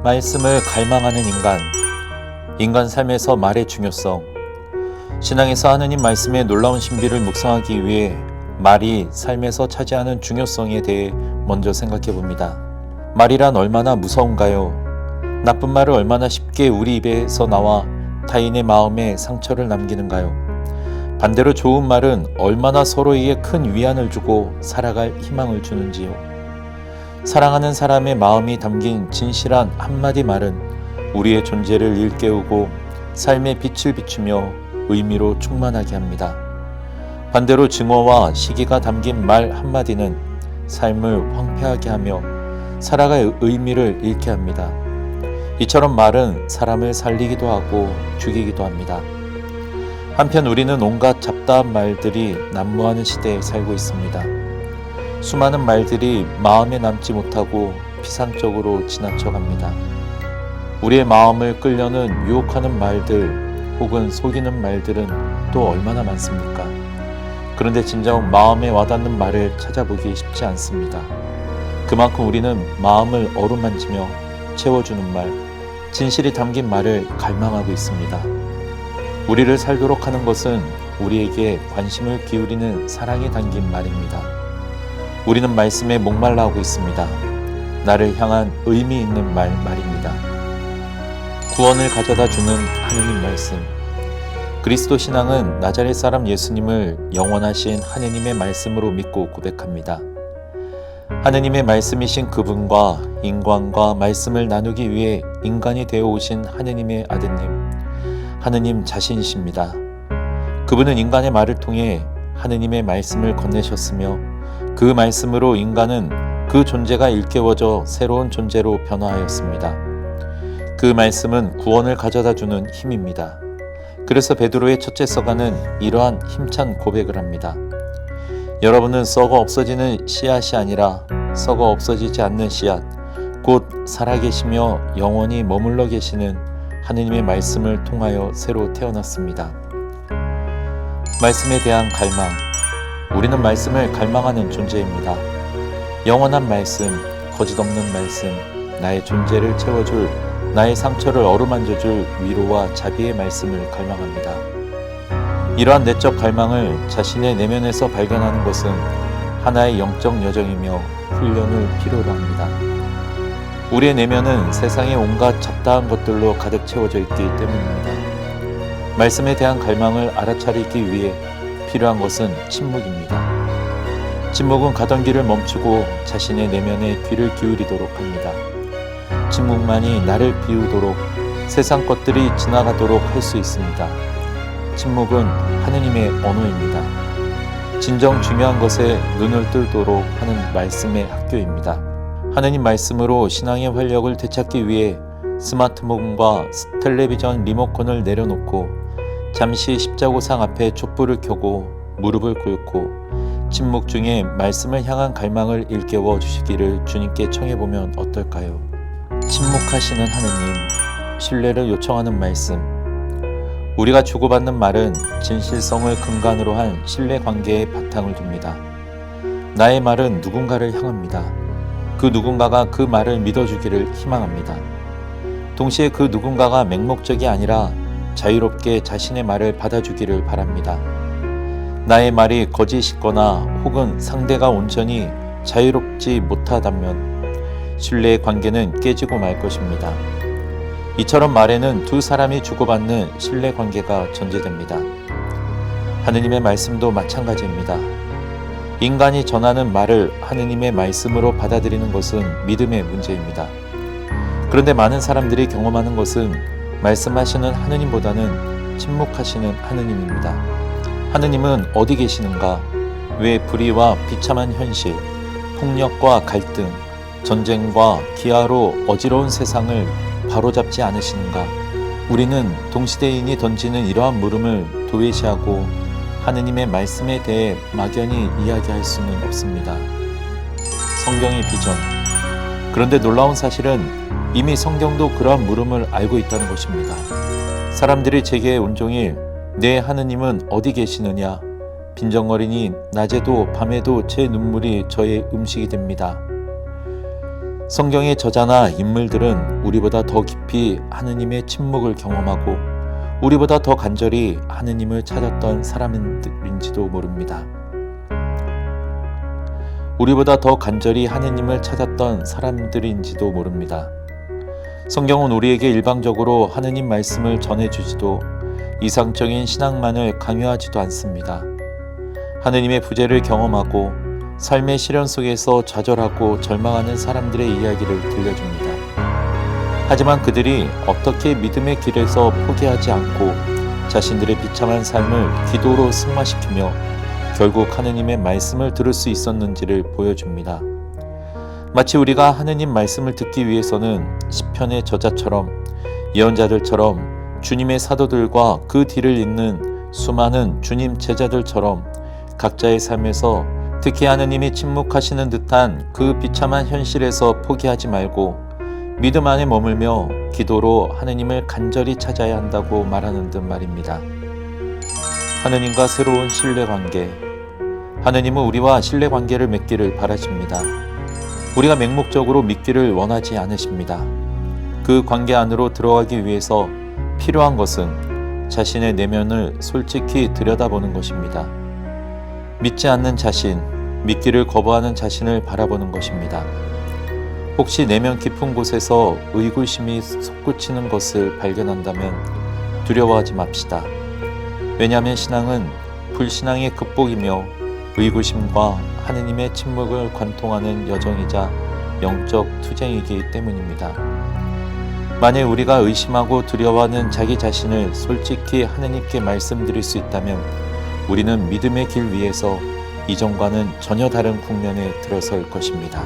말씀을 갈망하는 인간 삶에서 말의 중요성. 신앙에서 하느님 말씀의 놀라운 신비를 묵상하기 위해 말이 삶에서 차지하는 중요성에 대해 먼저 생각해 봅니다. 말이란 얼마나 무서운가요? 나쁜 말은 얼마나 쉽게 우리 입에서 나와 타인의 마음에 상처를 남기는가요? 반대로 좋은 말은 얼마나 서로에게 큰 위안을 주고 살아갈 희망을 주는지요. 사랑하는 사람의 마음이 담긴 진실한 한마디 말은 우리의 존재를 일깨우고 삶의 빛을 비추며 의미로 충만하게 합니다. 반대로 증오와 시기가 담긴 말 한마디는 삶을 황폐하게 하며 살아갈 의미를 잃게 합니다. 이처럼 말은 사람을 살리기도 하고 죽이기도 합니다. 한편 우리는 온갖 잡다한 말들이 난무하는 시대에 살고 있습니다. 수많은 말들이 마음에 남지 못하고 피상적으로 지나쳐갑니다. 우리의 마음을 끌려는 유혹하는 말들 혹은 속이는 말들은 또 얼마나 많습니까? 그런데 진정 마음에 와닿는 말을 찾아보기 쉽지 않습니다. 그만큼 우리는 마음을 어루만지며 채워주는 말, 진실이 담긴 말을 갈망하고 있습니다. 우리를 살도록 하는 것은 우리에게 관심을 기울이는 사랑이 담긴 말입니다. 우리는 말씀에 목말라하고 있습니다. 나를 향한 의미 있는 말입니다. 구원을 가져다 주는 하느님 말씀. 그리스도 신앙은 나자렛 사람 예수님을 영원하신 하느님의 말씀으로 믿고 고백합니다. 하느님의 말씀이신 그분과 인간과 말씀을 나누기 위해 인간이 되어 오신 하느님의 아드님, 하느님 자신이십니다. 그분은 인간의 말을 통해 하느님의 말씀을 건네셨으며 그 말씀으로 인간은 그 존재가 일깨워져 새로운 존재로 변화하였습니다. 그 말씀은 구원을 가져다 주는 힘입니다. 그래서 베드로의 첫째 서가는 이러한 힘찬 고백을 합니다. 여러분은 썩어 없어지는 씨앗이 아니라 썩어 없어지지 않는 씨앗, 곧 살아계시며 영원히 머물러 계시는 하느님의 말씀을 통하여 새로 태어났습니다. 말씀에 대한 갈망. 우리는 말씀을 갈망하는 존재입니다. 영원한 말씀, 거짓 없는 말씀, 나의 존재를 채워줄, 나의 상처를 어루만져줄 위로와 자비의 말씀을 갈망합니다. 이러한 내적 갈망을 자신의 내면에서 발견하는 것은 하나의 영적 여정이며 훈련을 필요로 합니다. 우리의 내면은 세상의 온갖 잡다한 것들로 가득 채워져 있기 때문입니다. 말씀에 대한 갈망을 알아차리기 위해 필요한 것은 침묵입니다. 침묵은 가던 길을 멈추고 자신의 내면에 귀를 기울이도록 합니다. 침묵만이 나를 비우도록 세상 것들이 지나가도록 할 수 있습니다. 침묵은 하느님의 언어입니다. 진정 중요한 것에 눈을 뜨도록 하는 말씀의 학교입니다. 하느님 말씀으로 신앙의 활력을 되찾기 위해 스마트폰과 텔레비전 리모컨을 내려놓고 잠시 십자고상 앞에 촛불을 켜고 무릎을 꿇고 침묵 중에 말씀을 향한 갈망을 일깨워 주시기를 주님께 청해보면 어떨까요? 침묵하시는 하느님, 신뢰를 요청하는 말씀. 우리가 주고받는 말은 진실성을 근간으로 한 신뢰관계에 바탕을 둡니다. 나의 말은 누군가를 향합니다. 그 누군가가 그 말을 믿어주기를 희망합니다. 동시에 그 누군가가 맹목적이 아니라 자유롭게 자신의 말을 받아주기를 바랍니다. 나의 말이 거짓이거나 혹은 상대가 온전히 자유롭지 못하다면 신뢰의 관계는 깨지고 말 것입니다. 이처럼 말에는 두 사람이 주고받는 신뢰 관계가 전제됩니다. 하느님의 말씀도 마찬가지입니다. 인간이 전하는 말을 하느님의 말씀으로 받아들이는 것은 믿음의 문제입니다. 그런데 많은 사람들이 경험하는 것은 말씀하시는 하느님보다는 침묵하시는 하느님입니다. 하느님은 어디 계시는가? 왜 불의와 비참한 현실, 폭력과 갈등, 전쟁과 기아로 어지러운 세상을 바로잡지 않으시는가? 우리는 동시대인이 던지는 이러한 물음을 도외시하고 하느님의 말씀에 대해 막연히 이야기할 수는 없습니다. 성경의 비전. 그런데 놀라운 사실은 이미 성경도 그러한 물음을 알고 있다는 것입니다. 사람들이 제게 온종일 내 하느님은 어디 계시느냐? 빈정거리니 낮에도 밤에도 제 눈물이 저의 음식이 됩니다. 성경의 저자나 인물들은 우리보다 더 깊이 하느님의 침묵을 경험하고 우리보다 더 간절히 하느님을 찾았던 사람들인지도 모릅니다. 우리보다 더 간절히 하느님을 찾았던 사람들인지도 모릅니다. 성경은 우리에게 일방적으로 하느님 말씀을 전해주지도 이상적인 신앙만을 강요하지도 않습니다. 하느님의 부재를 경험하고 삶의 시련 속에서 좌절하고 절망하는 사람들의 이야기를 들려줍니다. 하지만 그들이 어떻게 믿음의 길에서 포기하지 않고 자신들의 비참한 삶을 기도로 승화시키며 결국 하느님의 말씀을 들을 수 있었는지를 보여줍니다. 마치 우리가 하느님 말씀을 듣기 위해서는 시편의 저자처럼 예언자들처럼 주님의 사도들과 그 뒤를 잇는 수많은 주님 제자들처럼 각자의 삶에서 특히 하느님이 침묵하시는 듯한 그 비참한 현실에서 포기하지 말고 믿음 안에 머물며 기도로 하느님을 간절히 찾아야 한다고 말하는 듯 말입니다. 하느님과 새로운 신뢰관계. 하느님은 우리와 신뢰관계를 맺기를 바라십니다. 우리가 맹목적으로 믿기를 원하지 않으십니다. 그 관계 안으로 들어가기 위해서 필요한 것은 자신의 내면을 솔직히 들여다보는 것입니다. 믿지 않는 자신, 믿기를 거부하는 자신을 바라보는 것입니다. 혹시 내면 깊은 곳에서 의구심이 솟구치는 것을 발견한다면 두려워하지 맙시다. 왜냐하면 신앙은 불신앙의 극복이며 의구심과 하느님의 침묵을 관통하는 여정이자 영적 투쟁이기 때문입니다. 만일 우리가 의심하고 두려워하는 자기 자신을 솔직히 하느님께 말씀드릴 수 있다면 우리는 믿음의 길 위에서 이전과는 전혀 다른 국면에 들어설 것입니다.